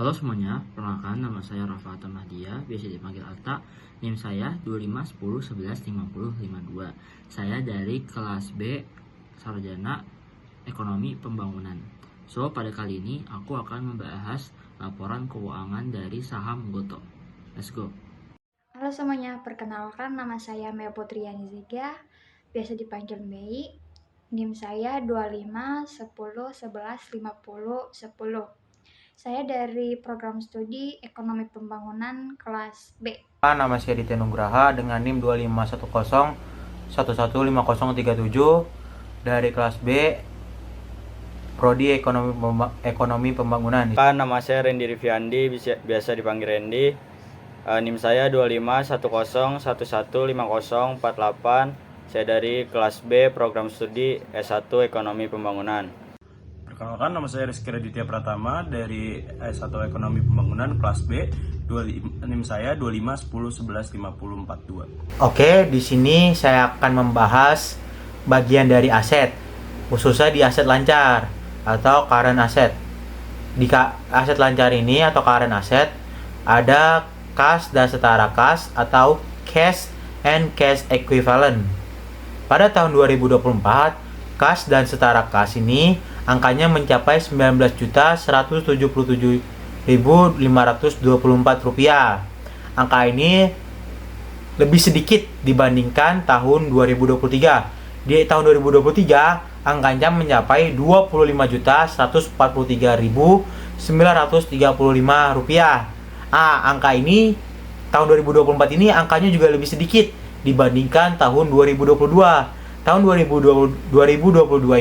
Halo semuanya, perkenalkan nama saya Rafa Mahdia, biasa dipanggil Atta. NIM saya 2510115052. Saya dari kelas B Sarjana Ekonomi Pembangunan. So, pada kali ini aku akan membahas laporan keuangan dari saham Goto. Let's go. Halo semuanya, perkenalkan nama saya Mea Putriani Ziga, biasa dipanggil Mei. NIM saya 2510115010. Saya dari program studi Ekonomi Pembangunan kelas B. Nama saya Aditya Nugraha dengan NIM 2510115037 dari kelas B Prodi Ekonomi Pembangunan. Nama saya Randy Riviandi, biasa dipanggil Randy. NIM saya 2510115048. Saya dari kelas B program studi S1 Ekonomi Pembangunan. Perkenalkan, nama saya Rizky Raditya Pratama dari S1 Ekonomi Pembangunan kelas B. NIM saya 2510115042. Oke, di sini saya akan membahas bagian dari aset, khususnya di aset lancar atau current asset. Di aset lancar ini atau current asset ada kas dan setara kas atau cash and cash equivalent. Pada tahun 2024, kas dan setara kas ini angkanya mencapai Rp19.177.524. Angka ini lebih sedikit dibandingkan tahun 2023. Di tahun 2023, angkanya mencapai Rp25.143.935. Angka ini tahun 2024 ini angkanya juga lebih sedikit dibandingkan tahun 2022. Tahun 2022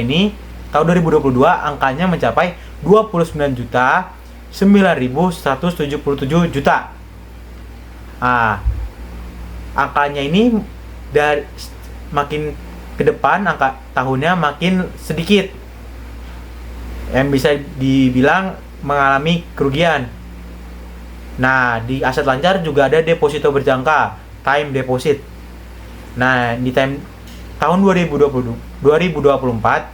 ini, tahun 2022 angkanya mencapai 29.9177 juta. Angkanya ini dari makin ke depan angka tahunnya makin sedikit, yang bisa dibilang mengalami kerugian. Nah, di aset lancar juga ada deposito berjangka, time deposit. Nah, di tahun 2024,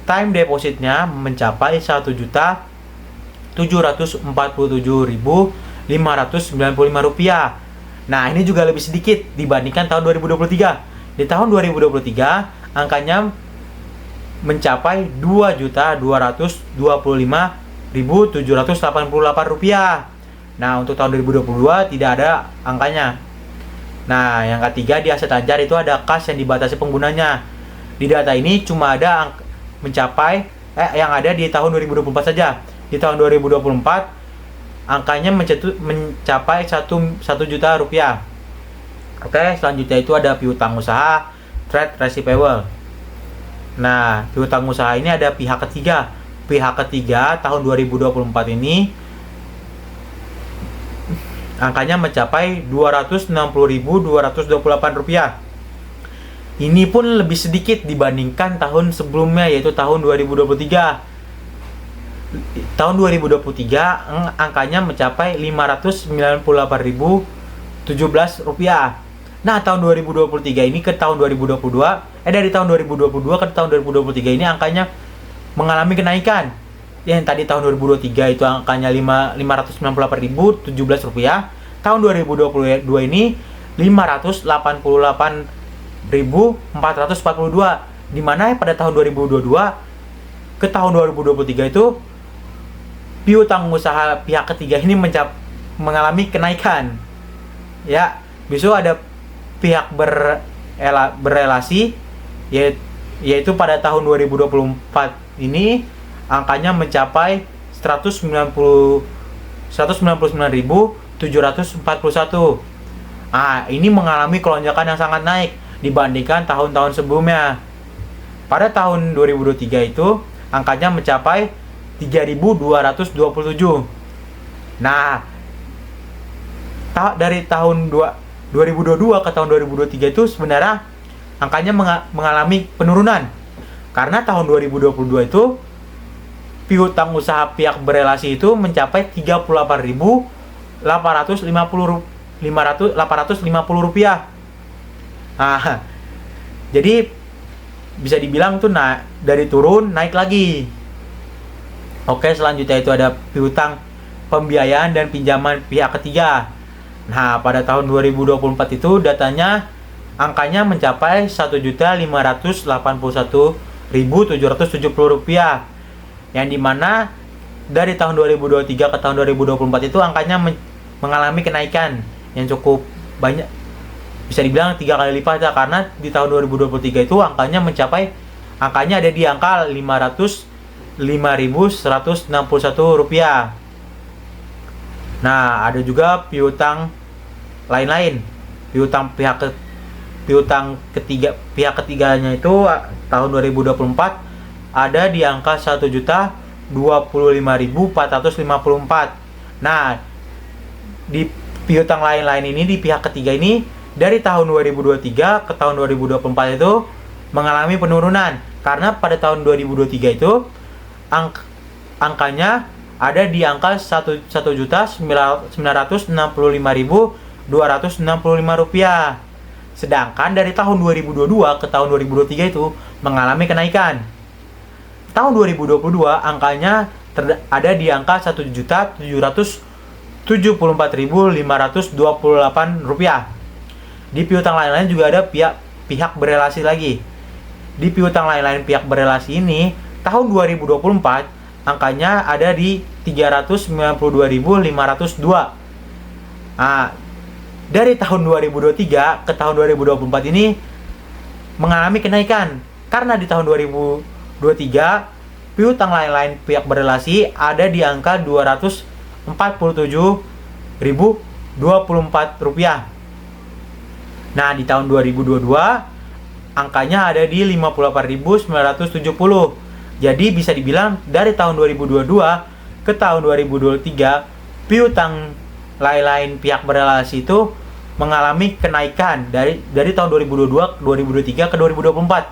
time depositnya mencapai Rp1.747.595. Nah, ini juga lebih sedikit dibandingkan tahun 2023. Di tahun 2023, angkanya mencapai Rp2.225.788. Nah, untuk tahun 2022 tidak ada angkanya. Nah, yang ketiga di aset lancar itu ada kas yang dibatasi penggunanya. Di data ini cuma ada mencapai yang ada di tahun 2024 saja. Di tahun 2024 angkanya mencapai 1 juta rupiah. Oke, selanjutnya itu ada piutang usaha, trade receivable. Nah, piutang usaha ini ada pihak ketiga. Pihak ketiga tahun 2024 ini angkanya mencapai Rp260.228. Ini pun lebih sedikit dibandingkan tahun sebelumnya, yaitu tahun 2023. Tahun 2023 angkanya mencapai Rp598.017. Nah, tahun 2023 ini ke tahun 2022, dari tahun 2022 ke tahun 2023 ini angkanya mengalami kenaikan. Yang tadi tahun 2023 itu angkanya Rp598.017. Tahun 2022 ini Rp588.442. Di mana pada tahun 2022 ke tahun 2023 itu piutang usaha pihak ketiga ini mengalami kenaikan. Ya, besok ada pihak berrelasi, yaitu pada tahun 2024 ini angkanya mencapai 199.741. Ini mengalami kelonjakan yang sangat naik dibandingkan tahun-tahun sebelumnya. Pada tahun 2023 itu angkanya mencapai 3.227. Nah, dari tahun 2022 ke tahun 2023 itu sebenarnya angkanya mengalami penurunan. Karena tahun 2022 itu piutang usaha pihak berrelasi itu mencapai Rp38.850. Jadi bisa dibilang tuh dari turun naik lagi. Oke, selanjutnya itu ada piutang pembiayaan dan pinjaman pihak ketiga. Nah, pada tahun 2024 itu datanya angkanya mencapai Rp1.581.770, yang dimana dari tahun 2023 ke tahun 2024 itu angkanya mengalami kenaikan yang cukup banyak, bisa dibilang 3 kali lipat ya, karena di tahun 2023 itu angkanya ada di angka Rp505.161. Nah, ada juga piutang lain-lain. Piutang pihak ketiganya itu tahun 2024 ada di angka 1.025.454. Nah, di piutang lain-lain ini di pihak ketiga ini dari tahun 2023 ke tahun 2024 itu mengalami penurunan, karena pada tahun 2023 itu angkanya ada di angka Rp1.965.265. Sedangkan dari tahun 2022 ke tahun 2023 itu mengalami kenaikan. Tahun 2022 angkanya ada di angka Rp1.774.528. Di piutang lain-lain juga ada pihak berelasi lagi. Di piutang lain-lain pihak berelasi ini tahun 2024 angkanya ada di Rp392.502. Nah, dari tahun 2023 ke tahun 2024 ini mengalami kenaikan, karena di tahun 2023 piutang lain-lain pihak berelasi ada di angka Rp247.024. Nah, di tahun 2022 angkanya ada di Rp58.970. Jadi bisa dibilang dari tahun 2022 ke tahun 2023 piutang lain-lain pihak berelasi itu mengalami kenaikan dari tahun 2022 ke 2023 ke 2024,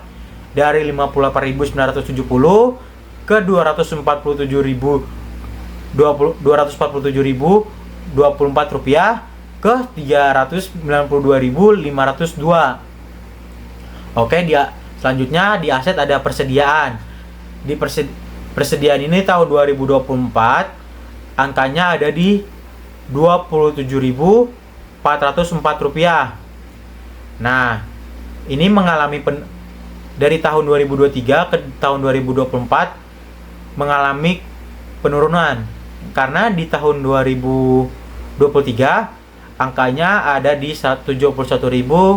dari Rp58.970 ke Rp247.247.024 ke Rp392.502. Oke, selanjutnya di aset ada persediaan. Di persediaan ini tahun 2024 angkanya ada di Rp27.404. Nah, ini mengalami dari tahun 2023 ke tahun 2024 mengalami penurunan, karena di tahun 2023 angkanya ada di 71.426.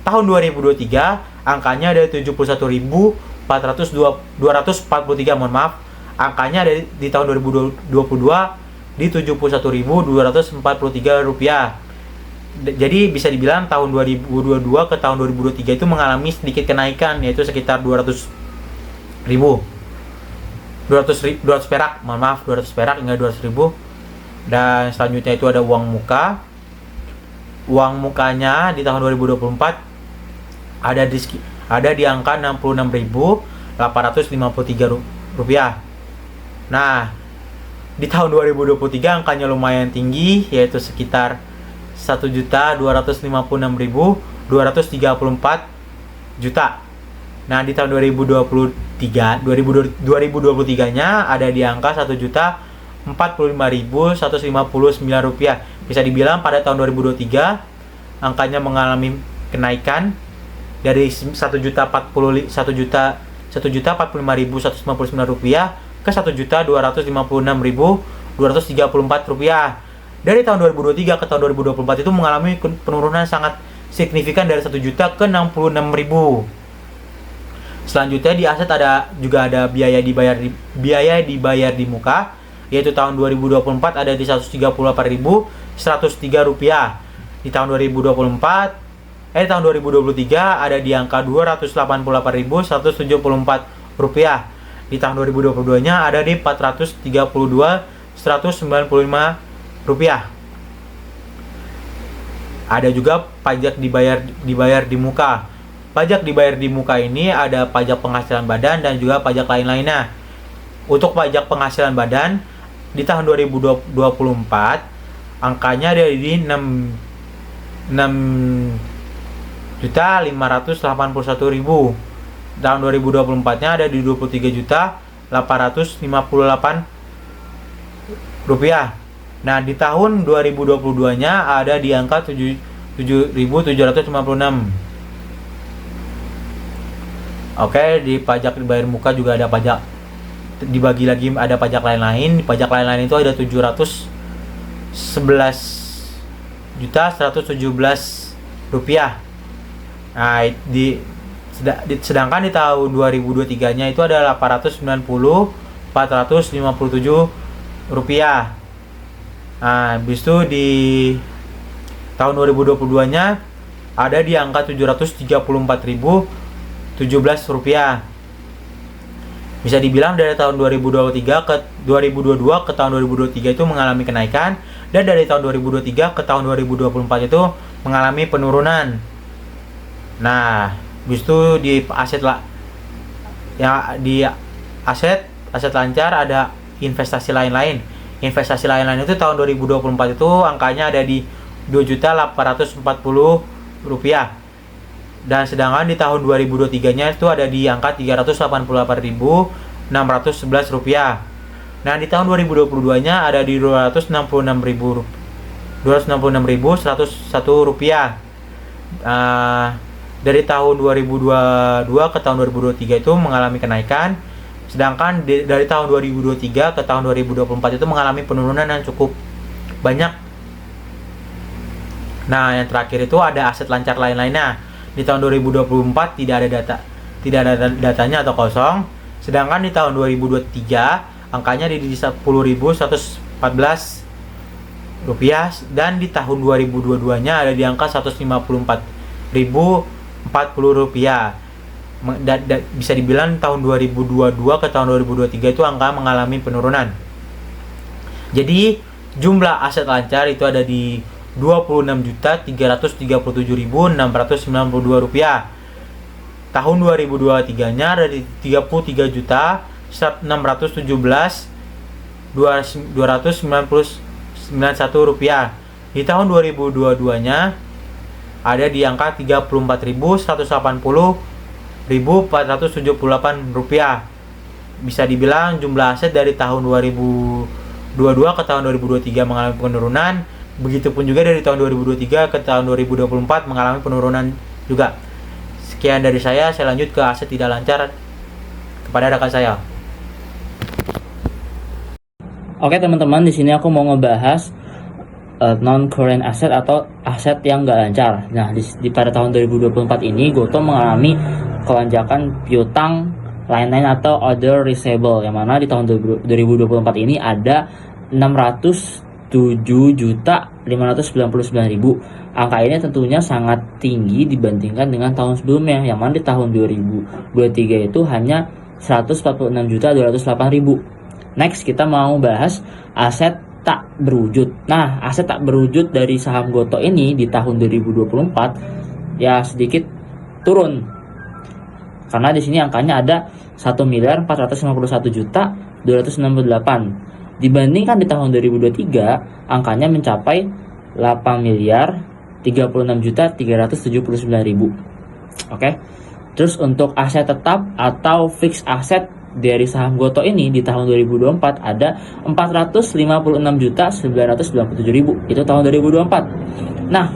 Tahun 2023 angkanya ada 71.243, mohon maaf. Angkanya ada di tahun 2022 di Rp71.243. Jadi bisa dibilang tahun 2022 ke tahun 2023 itu mengalami sedikit kenaikan, yaitu sekitar 200 perak, mohon maaf, 200 perak hingga 200.000. Dan selanjutnya itu ada uang muka. Uang mukanya di tahun 2024 ada di angka Rp66.853. Nah, di tahun 2023 angkanya lumayan tinggi, yaitu sekitar Rp1.256.234 Nah, di tahun 2023-nya ada di angka Rp1.045.159. Bisa dibilang pada tahun 2023 angkanya mengalami kenaikan dari Rp1.045.159 ke Rp1.256.234. Dari tahun 2023 ke tahun 2024 itu mengalami penurunan sangat signifikan dari 1 juta ke 66.000. Selanjutnya di aset juga ada biaya dibayar di muka, yaitu tahun 2024 ada di Rp138.103. Di tahun 2023 ada di angka Rp288.174. Di tahun 2022-nya ada di Rp432.195. Ada juga pajak dibayar di muka. Pajak dibayar di muka ini ada pajak penghasilan badan dan juga pajak lain-lainnya. Untuk pajak penghasilan badan di tahun 2024 angkanya ada di Rp6.581.000. Tahun 2024-nya ada di Rp23.858.000. rupiah. Nah, di tahun 2022-nya ada di angka 7.756. Oke, di pajak bayar muka juga ada pajak, dibagi lagi ada pajak lain-lain. Pajak lain-lain itu ada 711.117 rupiah. Nah, sedangkan di tahun 2023-nya itu ada 890.457 rupiah. Nah, habis itu di tahun 2022-nya ada di angka 734.017 rupiah. Bisa dibilang dari tahun 2023 ke 2022 ke tahun 2023 itu mengalami kenaikan, dan dari tahun 2023 ke tahun 2024 itu mengalami penurunan. Nah, habis itu di aset aset lancar ada investasi lain-lain. Investasi lain-lain itu tahun 2024 itu angkanya ada di 2.840 rupiah. Dan sedangkan di tahun 2023-nya itu ada di angka 388.611 rupiah. Nah, di tahun 2022-nya ada di 266.101 rupiah. Dari tahun 2022 ke tahun 2023 itu mengalami kenaikan, sedangkan dari tahun 2023 ke tahun 2024 itu mengalami penurunan yang cukup banyak. Nah, yang terakhir itu ada aset lancar lain-lainnya. Di tahun 2024 tidak ada datanya atau kosong, sedangkan di tahun 2023 angkanya di 10.114 rupiah, dan di tahun 2022-nya ada di angka 154.040 rupiah. Bisa dibilang tahun 2022 ke tahun 2023 itu angka mengalami penurunan. Jadi jumlah aset lancar itu ada di 26.337.692 rupiah. Tahun 2023-nya ada di 33.617.291 rupiah. Di tahun 2022-nya ada di angka 34.180.478 rupiah. Bisa dibilang jumlah aset dari tahun 2022 ke tahun 2023 mengalami penurunan. Begitupun juga dari tahun 2023 ke tahun 2024 mengalami penurunan juga. Sekian dari saya lanjut ke aset tidak lancar kepada rekan saya. Oke teman-teman, di sini aku mau ngebahas non-current asset atau aset yang nggak lancar. Nah, pada tahun 2024 ini Goto mengalami kelonjakan piutang lain-lain atau other receivable, yang mana di tahun 2024 ini ada 607.599.000. Angka ini tentunya sangat tinggi dibandingkan dengan tahun sebelumnya, yang mana di tahun 2023 itu hanya 146.208.000. Next, kita mau bahas aset tak berwujud. Nah, aset tak berwujud dari saham Goto ini di tahun 2024 ya sedikit turun, karena di sini angkanya ada 1.451.268. Dibandingkan di tahun 2023, angkanya mencapai 8.036.379.000. Oke. Terus untuk aset tetap atau fixed asset dari saham Goto ini di tahun 2024 ada 456.997.000. Itu tahun 2024. Nah,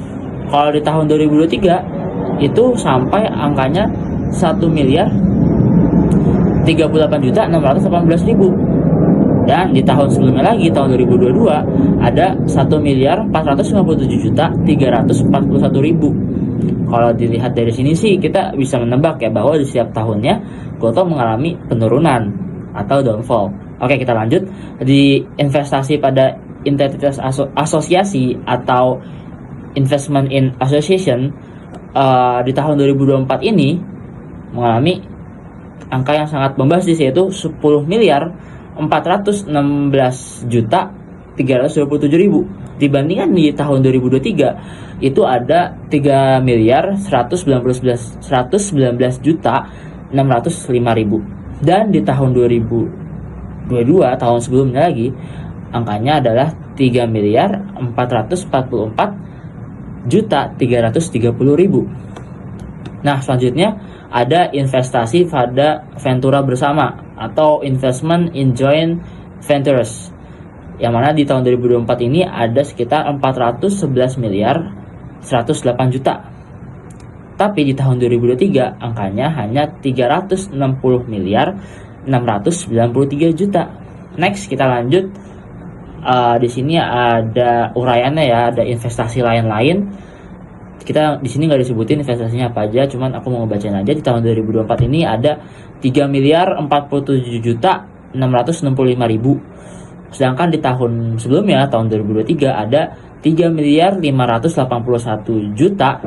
kalau di tahun 2023 itu sampai angkanya 1.038.618.000. Dan di tahun sebelumnya lagi, tahun 2022 ada 1.457.341.000. Kalau dilihat dari sini sih kita bisa menebak ya bahwa di setiap tahunnya Goto mengalami penurunan atau downfall. Oke, kita lanjut. Di investasi pada entitas asosiasi atau investment in association di tahun 2024 ini mengalami angka yang sangat bombastis, yaitu 10.416.327.000. Dibandingkan di tahun 2023 itu ada 3.119.605.000. Dan di tahun 2022, tahun sebelumnya lagi, angkanya adalah 3.444.330.000. Nah, selanjutnya ada investasi pada ventura bersama atau investment in joint ventures. Yang mana di tahun 2024 ini ada sekitar 411 miliar 108 juta. Tapi di tahun 2023 angkanya hanya 360 miliar 693 juta. Next kita lanjut. Di sini ada uraiannya ya, ada investasi lain-lain. Kita di sini nggak disebutin investasinya apa aja, cuman aku mau ngebacain aja. Di tahun 2024 ini ada 3 miliar 47 juta 665 ribu. Sedangkan di tahun sebelumnya, tahun 2023 ada 3 miliar 581 juta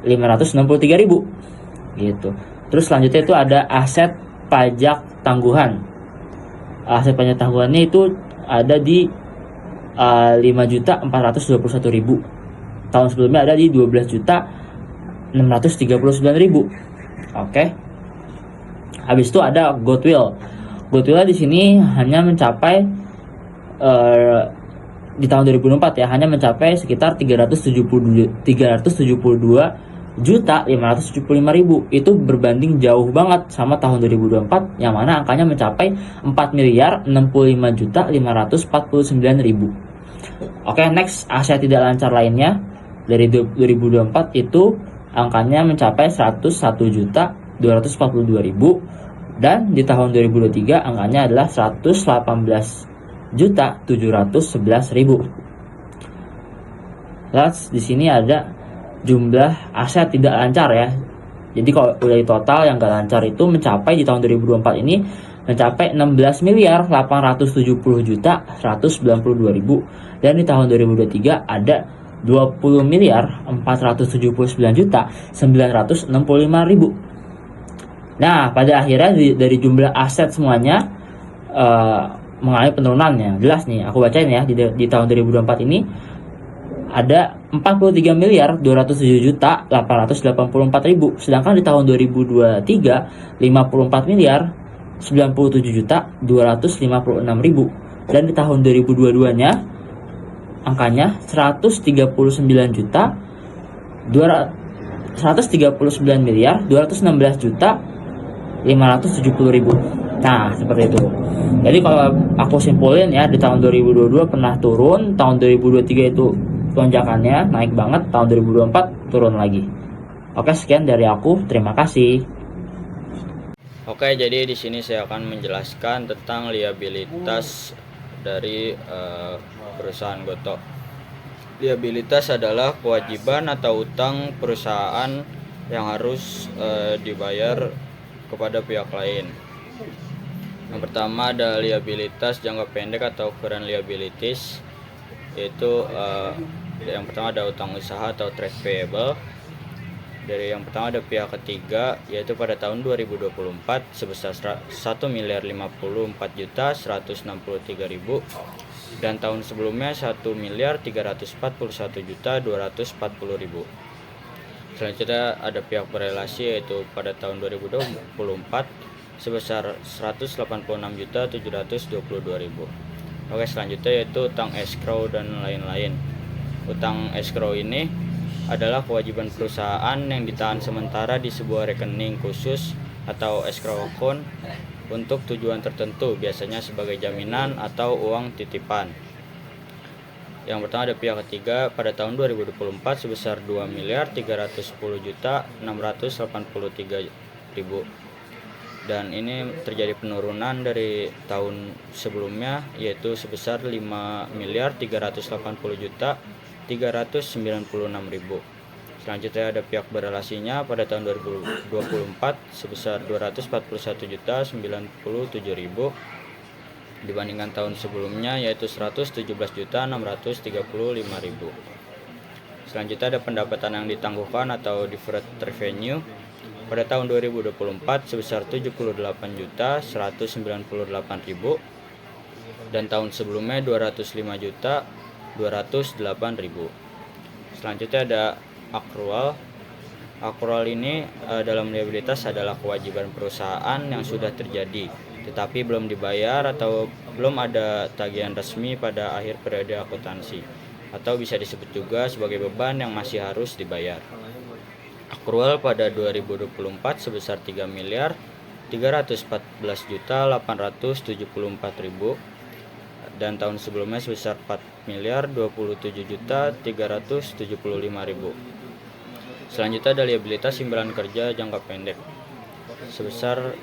563 ribu gitu. Terus selanjutnya itu ada aset pajak tangguhan. Aset pajak tangguhannya itu ada di 5 juta 421 ribu. Tahun sebelumnya ada di 12 juta 639 ribu. Oke. Habis itu ada goodwill. Goodwill di sini hanya mencapai di tahun 2004 ya, hanya mencapai sekitar 372 juta 575 ribu. Itu berbanding jauh banget sama tahun 2024 yang mana angkanya mencapai 4 miliar 65 juta 549 ribu. Oke, next aset tidak lancar lainnya dari 2024 itu angkanya mencapai 101 juta 242 ribu, dan di tahun 2023 angkanya adalah 118 juta 711 ribu. Lalu di sini ada jumlah aset tidak lancar ya. Jadi kalau dari total yang gak lancar itu mencapai di tahun 2024 ini mencapai 16 miliar 870 juta 192 ribu, dan di tahun 2023 ada 20 miliar 479 juta 965 ribu. Nah, pada akhirnya dari jumlah aset semuanya mengalami penurunan yang jelas nih. Aku bacain ya, di tahun 2024 ini ada 43 miliar 207 juta 884 ribu. Sedangkan di tahun 2023 54 miliar 97 juta 256 ribu. Dan di tahun 2022 nya angkanya 139 juta 139 miliar 216 juta 570 ribu. Nah, seperti itu. Jadi kalau aku simpulin ya, di tahun 2022 pernah turun, tahun 2023 itu lonjakannya naik banget, tahun 2024 turun lagi. Oke, sekian dari aku. Terima kasih. Oke, jadi di sini saya akan menjelaskan tentang liabilitas dari perusahaan Gotoh. Liabilitas adalah kewajiban atau utang perusahaan yang harus dibayar kepada pihak lain. Yang pertama ada liabilitas jangka pendek atau current liabilities, yaitu yang pertama ada utang usaha atau trade payable. Dari yang pertama ada pihak ketiga, yaitu pada tahun 2024 sebesar 1 miliar 54 juta 163 ribu, dan tahun sebelumnya 1 miliar 341 juta 240 ribu. Selanjutnya ada pihak berelasi, yaitu pada tahun 2024 sebesar 186 juta 722 ribu. Oke, selanjutnya yaitu utang escrow dan lain-lain. Utang escrow ini adalah kewajiban perusahaan yang ditahan sementara di sebuah rekening khusus atau escrow account untuk tujuan tertentu, biasanya sebagai jaminan atau uang titipan. Yang pertama ada pihak ketiga pada tahun 2024 sebesar 2 miliar 310 juta 683 ribu. Dan ini terjadi penurunan dari tahun sebelumnya, yaitu sebesar 5 miliar 380 juta 396 ribu. Selanjutnya ada pihak berelasinya pada tahun 2024 sebesar 241 juta 97 ribu dibandingkan tahun sebelumnya, yaitu 117 juta 635 ribu. Selanjutnya ada pendapatan yang ditangguhkan atau deferred revenue pada tahun 2024 sebesar 78 juta 198 ribu, dan tahun sebelumnya 205 juta 208 ribu. Selanjutnya ada accrual. Accrual ini dalam liabilitas adalah kewajiban perusahaan yang sudah terjadi tetapi belum dibayar atau belum ada tagihan resmi pada akhir periode akuntansi, atau bisa disebut juga sebagai beban yang masih harus dibayar. Accrual pada 2024 sebesar 3 miliar 314 juta 874 ribu, dan tahun sebelumnya sebesar 4.027.375.000. Selanjutnya ada liabilitas imbalan kerja jangka pendek sebesar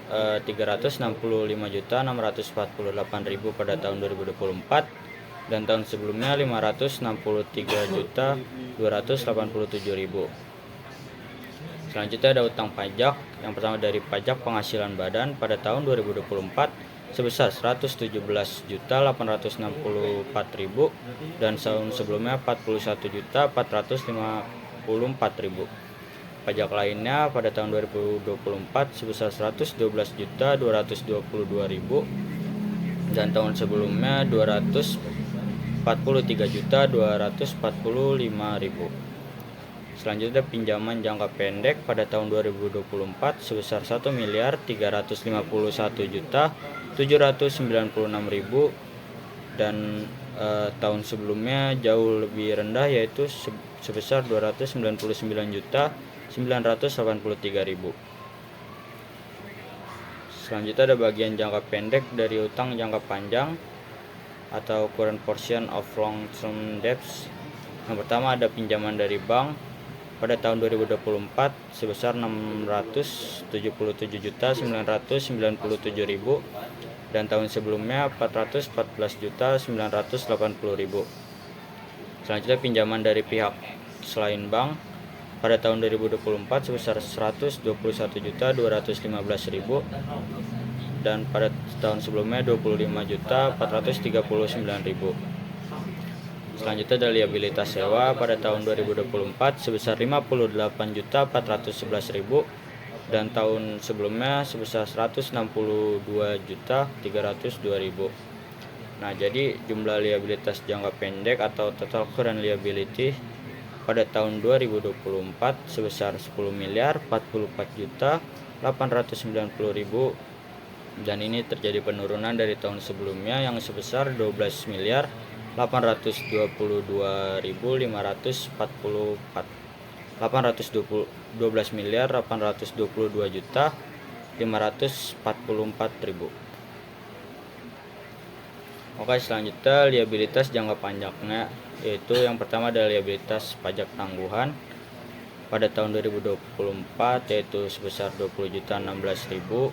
365.648.000 pada tahun 2024 dan tahun sebelumnya 563.287.000. Selanjutnya ada utang pajak. Yang pertama dari pajak penghasilan badan pada tahun 2024 sebesar 117.864.000 dan tahun sebelumnya 41.454.000. Pajak lainnya pada tahun 2024 sebesar 112.222.000 dan tahun sebelumnya 243.245.000. Selanjutnya pinjaman jangka pendek pada tahun 2024 sebesar 1.351.796.000 dan tahun sebelumnya jauh lebih rendah yaitu sebesar 299.983.000. Selanjutnya ada bagian jangka pendek dari utang jangka panjang atau current portion of long term debts. Yang pertama ada pinjaman dari bank pada tahun 2024 sebesar 677.997.000 dan tahun sebelumnya 414.980.000. Selanjutnya pinjaman dari pihak selain bank pada tahun 2024 sebesar 121.215.000 dan pada tahun sebelumnya 25.439.000. Selanjutnya ada liabilitas sewa pada tahun 2024 sebesar 58.411.000 dan tahun sebelumnya sebesar 162.302.000. Nah, jadi jumlah liabilitas jangka pendek atau total current liability pada tahun 2024 sebesar 10.044.890.000 dan ini terjadi penurunan dari tahun sebelumnya yang sebesar 12.822.544 12.822.544.000. Oke, selanjutnya liabilitas jangka panjangnya yaitu yang pertama adalah liabilitas pajak tangguhan pada tahun 2024 yaitu sebesar 20.016.000.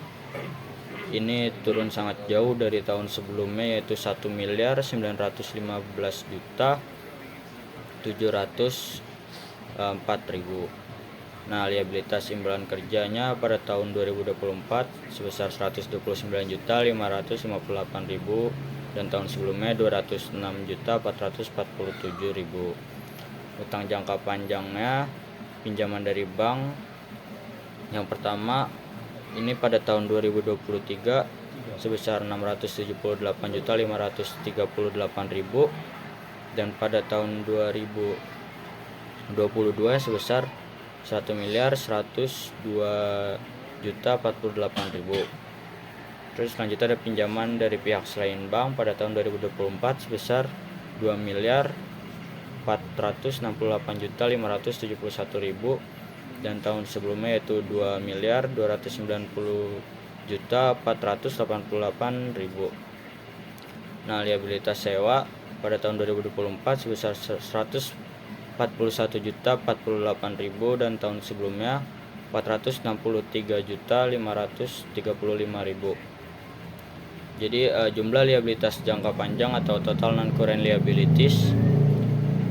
Ini turun sangat jauh dari tahun sebelumnya yaitu 1.915.704.000. Nah, liabilitas imbalan kerjanya pada tahun 2024 sebesar 129.558.000 dan tahun sebelumnya 206.447.000. Utang jangka panjangnya pinjaman dari bank yang pertama ini pada tahun 2023 sebesar 678.538.000 dan pada tahun 2022 sebesar 1.102.048.000. Terus selanjutnya ada pinjaman dari pihak selain bank pada tahun 2024 sebesar 2.468.571.000 dan tahun sebelumnya yaitu 2.290.488.000. Nah, liabilitas sewa pada tahun 2024 sebesar 141.048.000 dan tahun sebelumnya 463.535.000. Jadi jumlah liabilitas jangka panjang atau total non current liabilities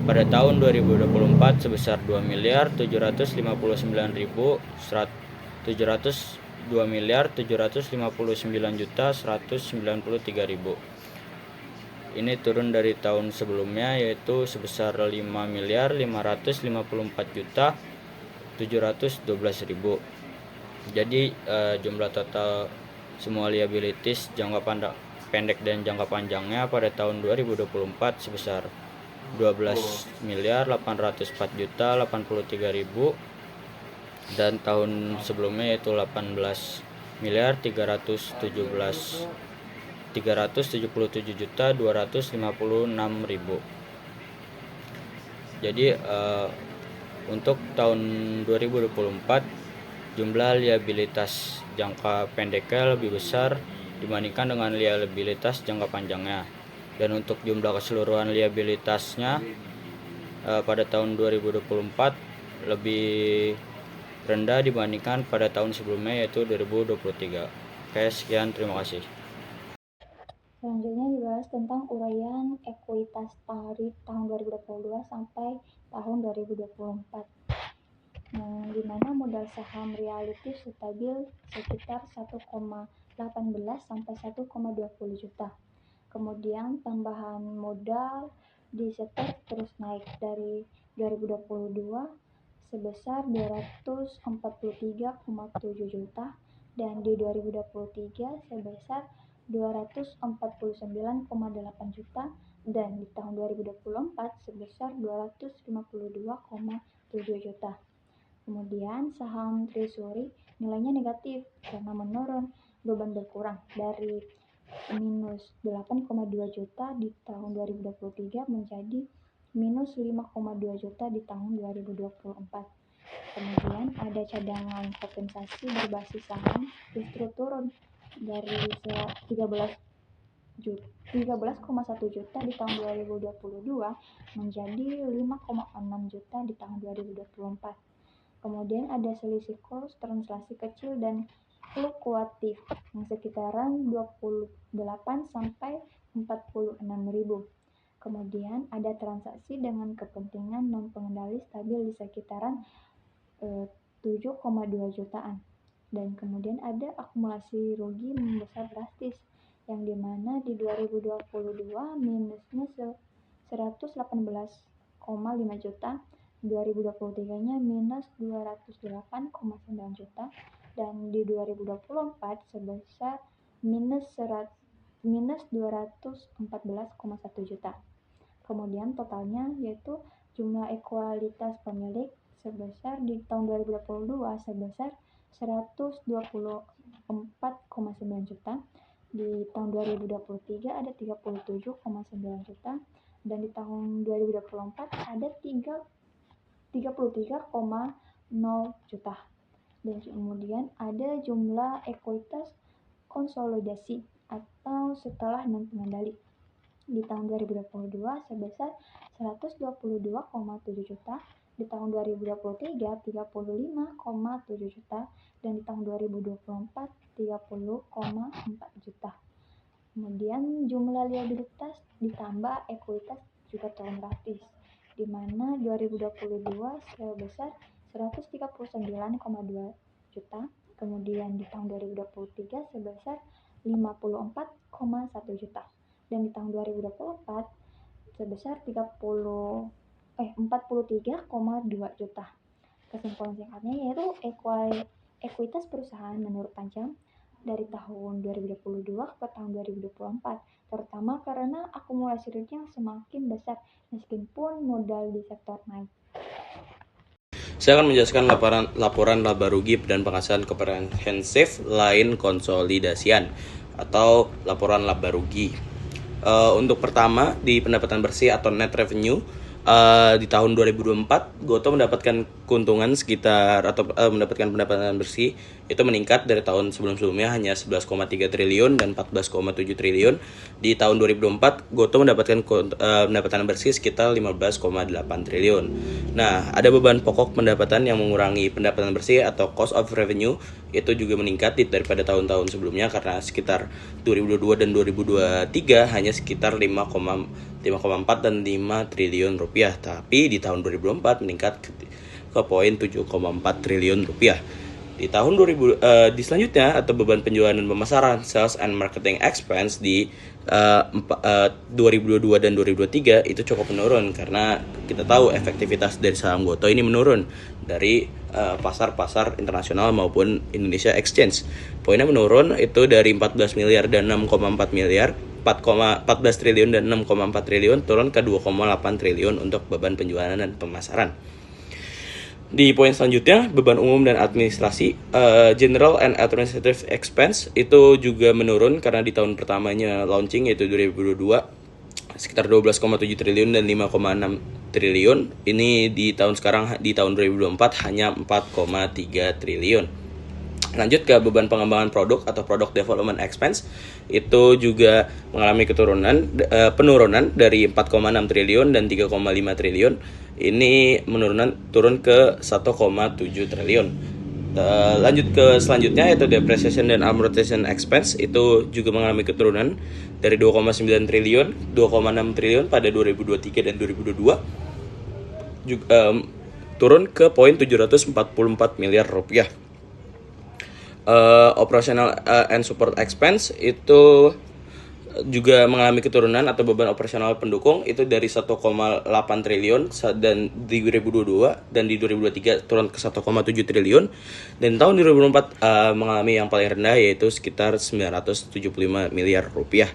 pada tahun 2024 sebesar 2.759.193.000. Ini turun dari tahun sebelumnya yaitu sebesar 5.554.712.000. Jadi jumlah total semua liabilities jangka pendek dan jangka panjangnya pada tahun 2024 sebesar 12.804.083.000 dan tahun sebelumnya yaitu 18.377.256.000. Jadi untuk tahun 2024 jumlah liabilitas jangka pendeknya lebih besar dibandingkan dengan liabilitas jangka panjangnya. Dan untuk jumlah keseluruhan liabilitasnya pada tahun 2024 lebih rendah dibandingkan pada tahun sebelumnya, yaitu 2023. Oke, sekian, terima kasih. Selanjutnya dibahas tentang uraian ekuitas dari tahun 2022 sampai tahun 2024. Di mana modal saham relatif stabil sekitar 1,18 sampai 1,20 juta. Kemudian tambahan modal disetor terus naik dari 2022 sebesar 243,7 juta dan di 2023 sebesar 249,8 juta dan di tahun 2024 sebesar 252,7 juta. Kemudian saham treasury nilainya negatif karena menurun, beban berkurang dari minus 8,2 juta di tahun 2023 menjadi minus 5,2 juta di tahun 2024. Kemudian ada cadangan kompensasi berbasis saham justru turun dari 13,1 juta di tahun 2022 menjadi 5,6 juta di tahun 2024. Kemudian ada selisih kurs transaksi kecil dan fluktuatif yang sekitaran 28 sampai 46 ribu. Kemudian ada transaksi dengan kepentingan non pengendali stabil di sekitaran 7,2 jutaan. Dan kemudian ada akumulasi rugi membesar drastis yang dimana di 2022 minusnya 118,5 juta, 2023-nya minus 208,9 juta, dan di 2024 sebesar minus 214,1 juta. Kemudian totalnya yaitu jumlah ekualitas pemilik sebesar di tahun 2022 sebesar 124,9 juta, di tahun 2023 ada 37,9 juta, dan di tahun 2024 ada 33,0 juta. Dan kemudian ada jumlah ekuitas konsolidasi atau setelah non pengendali di tahun 2022 sebesar 122,7 juta, di tahun 2023 35,7 juta, dan di tahun 2024 30,4 juta. Kemudian jumlah liabilitas ditambah ekuitas juga turun drastis, di mana 2022 sebesar 139,2 juta, kemudian di tahun 2023 sebesar 54,1 juta, dan di tahun 2024 sebesar 43,2 juta. Kesimpulan singkatnya yaitu ekuitas perusahaan menurut Panjang dari tahun 2022 ke tahun 2024, terutama karena akumulasi rugi yang semakin besar meskipun modal di sektor naik. Saya akan menjelaskan laporan laba rugi dan penghasilan komprehensif lain konsolidasian atau laporan laba rugi. Untuk pertama di pendapatan bersih atau net revenue, di tahun 2024 Gotoh mendapatkan keuntungan sekitar atau mendapatkan pendapatan bersih itu meningkat dari tahun sebelumnya hanya 11,3 triliun dan 14,7 triliun. Di tahun 2024 Gotoh mendapatkan pendapatan bersih sekitar 15,8 triliun. Nah, ada beban pokok pendapatan yang mengurangi pendapatan bersih atau cost of revenue itu juga meningkat daripada tahun-tahun sebelumnya karena sekitar 2022 dan 2023 hanya sekitar 5,4 dan 5 triliun rupiah, tapi di tahun 2024 meningkat ke poin 7,4 triliun rupiah. Di tahun di selanjutnya atau beban penjualan dan pemasaran sales and marketing expense di 2022 dan 2023 itu cukup menurun karena kita tahu efektivitas dari saham Gotoh ini menurun dari pasar-pasar internasional maupun Indonesia Exchange. Poinnya menurun itu dari 14 miliar dan 6,4 miliar 14 triliun dan 6,4 triliun turun ke 2,8 triliun untuk beban penjualan dan pemasaran. Di poin selanjutnya, beban umum dan administrasi, general and administrative expense itu juga menurun karena di tahun pertamanya launching yaitu 2022 sekitar 12,7 triliun dan 5,6 triliun. Ini di tahun sekarang di tahun 2024 hanya 4,3 triliun. Lanjut ke beban pengembangan produk atau product development expense, itu juga mengalami penurunan dari 4,6 triliun dan 3,5 triliun. Ini turun ke 1,7 triliun. Lanjut ke selanjutnya, yaitu depreciation dan amortization expense, itu juga mengalami keturunan dari 2,9 triliun, 2,6 triliun pada 2023 dan 2022, turun ke poin 744 miliar rupiah. Operational and support expense itu juga mengalami keturunan atau beban operasional pendukung, itu dari 1,8 triliun dan di 2022 dan di 2023 turun ke 1,7 triliun, dan tahun 2024 mengalami yang paling rendah, yaitu sekitar 975 miliar rupiah.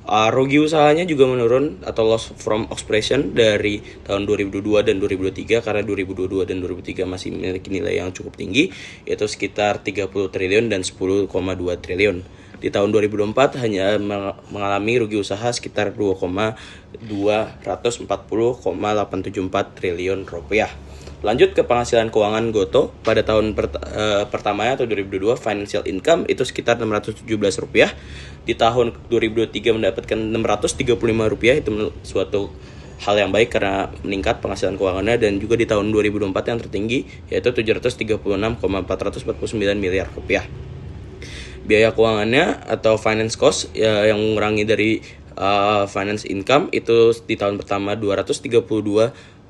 Rugi usahanya juga menurun atau loss from operation dari tahun 2022 dan 2023, karena 2022 dan 2023 masih memiliki nilai yang cukup tinggi, yaitu sekitar 30 triliun dan 10,2 triliun. Di tahun 2024 hanya mengalami rugi usaha sekitar 2,240,874 triliun rupiah. Lanjut ke penghasilan keuangan Gotoh pada tahun pertamanya atau 2022, financial income itu sekitar Rp617. Di tahun 2023 mendapatkan Rp635, itu suatu hal yang baik karena meningkat penghasilan keuangannya, dan juga di tahun 2024 yang tertinggi yaitu Rp736,449 miliar. Biaya keuangannya atau finance cost yang mengurangi dari finance income itu di tahun pertama 232,863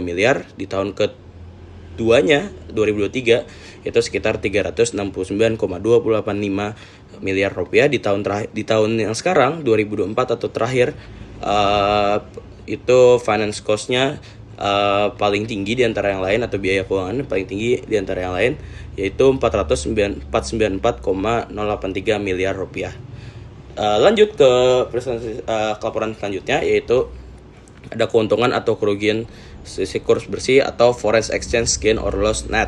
miliar, di tahun keduanya 2023 itu sekitar 369,285 miliar rupiah. Di tahun yang sekarang 2024 atau terakhir itu finance cost-nya paling tinggi di antara yang lain, atau biaya keuangan paling tinggi di antara yang lain, yaitu 494,083 miliar rupiah. Lanjut ke laporan selanjutnya, yaitu ada keuntungan atau kerugian sisi kurs bersih atau foreign exchange gain or loss net.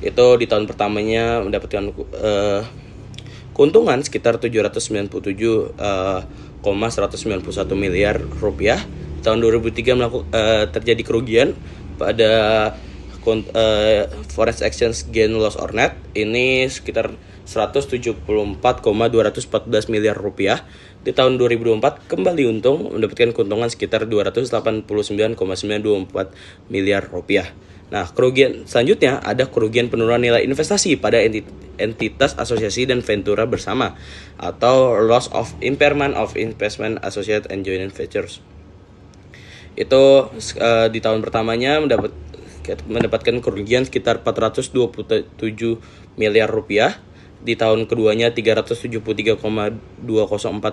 Itu di tahun pertamanya mendapatkan keuntungan sekitar 797,191 miliar rupiah. Tahun 2003 terjadi kerugian pada foreign exchange gain loss or net, ini sekitar 174,214 miliar rupiah. Di tahun 2024 kembali untung, mendapatkan keuntungan sekitar 289,924 miliar rupiah. Nah, kerugian selanjutnya ada kerugian penurunan nilai investasi pada entitas asosiasi dan ventura bersama, atau loss of impairment of investment associate and joint ventures. Itu di tahun pertamanya mendapatkan kerugian sekitar 427 miliar rupiah. Di tahun keduanya 373,204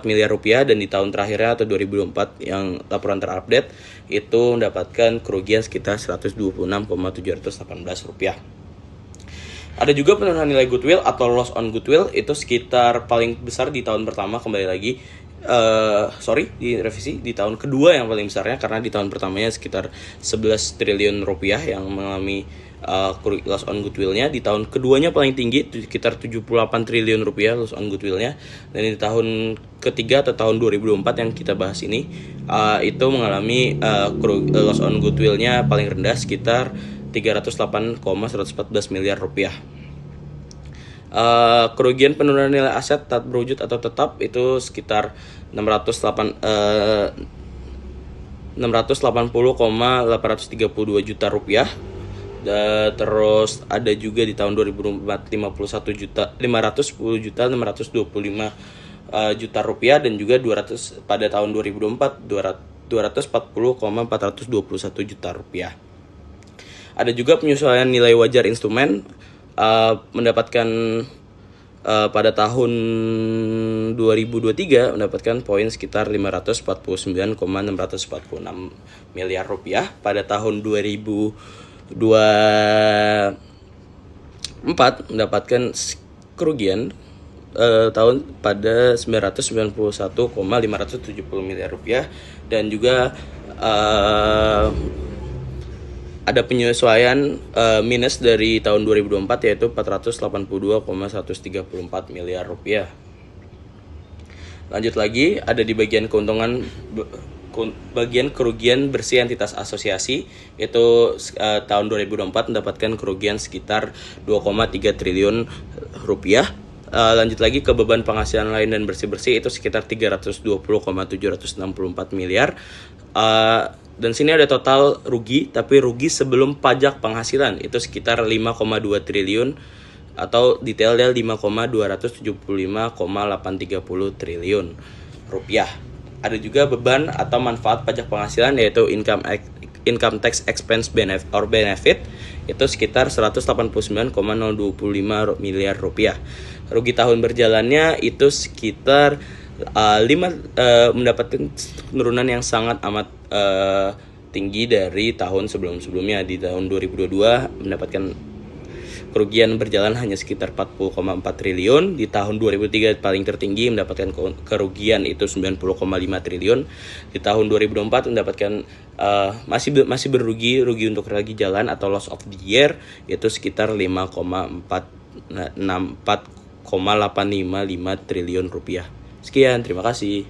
miliar rupiah, dan di tahun terakhirnya atau 2024 yang laporan terupdate itu mendapatkan kerugian sekitar 126,718 rupiah. Ada juga penurunan nilai goodwill atau loss on goodwill, itu sekitar paling besar di tahun pertama, kembali lagi direvisi di tahun kedua yang paling besarnya, karena di tahun pertamanya sekitar 11 triliun rupiah yang mengalami loss on goodwill-nya. Di tahun keduanya paling tinggi sekitar 78 triliun rupiah loss on goodwill-nya, dan di tahun ketiga atau tahun 2024 yang kita bahas ini itu mengalami loss on goodwill-nya paling rendah sekitar 308,114 miliar rupiah. Kerugian penurunan nilai aset tak berwujud atau tetap itu sekitar 680,832 juta rupiah. Terus ada juga di tahun 2004 510 juta 625 juta rupiah, dan juga pada tahun 2004 240,421 juta rupiah. Ada juga penyesuaian nilai wajar instrumen, mendapatkan pada tahun 2023 mendapatkan poin sekitar 549,646 miliar rupiah. Pada tahun 2024 mendapatkan kerugian tahun pada 991,570 miliar rupiah, dan juga ada penyesuaian minus dari tahun 2024 yaitu 482,134 miliar rupiah. Lanjut lagi, ada di bagian keuntungan bagian kerugian bersih entitas asosiasi itu tahun 2024 mendapatkan kerugian sekitar 2,3 triliun rupiah. Lanjut lagi ke beban penghasilan lain dan bersih-bersih itu sekitar 320,764 miliar. Dan sini ada total rugi, tapi rugi sebelum pajak penghasilan itu sekitar 5,2 triliun atau detailnya 5,275,830 triliun rupiah. Ada juga beban atau manfaat pajak penghasilan yaitu income tax expense benefit itu sekitar 189,025 miliar rupiah. Rugi tahun berjalannya itu sekitar mendapatkan penurunan yang sangat amat tinggi dari tahun sebelum-sebelumnya. Di tahun 2022 mendapatkan kerugian berjalan hanya sekitar 40,4 triliun. Di tahun 2003 paling tertinggi mendapatkan kerugian itu 90,5 triliun. Di tahun 2024 mendapatkan masih rugi untuk lagi jalan atau loss of the year itu sekitar 5,855 triliun rupiah. Sekian, terima kasih.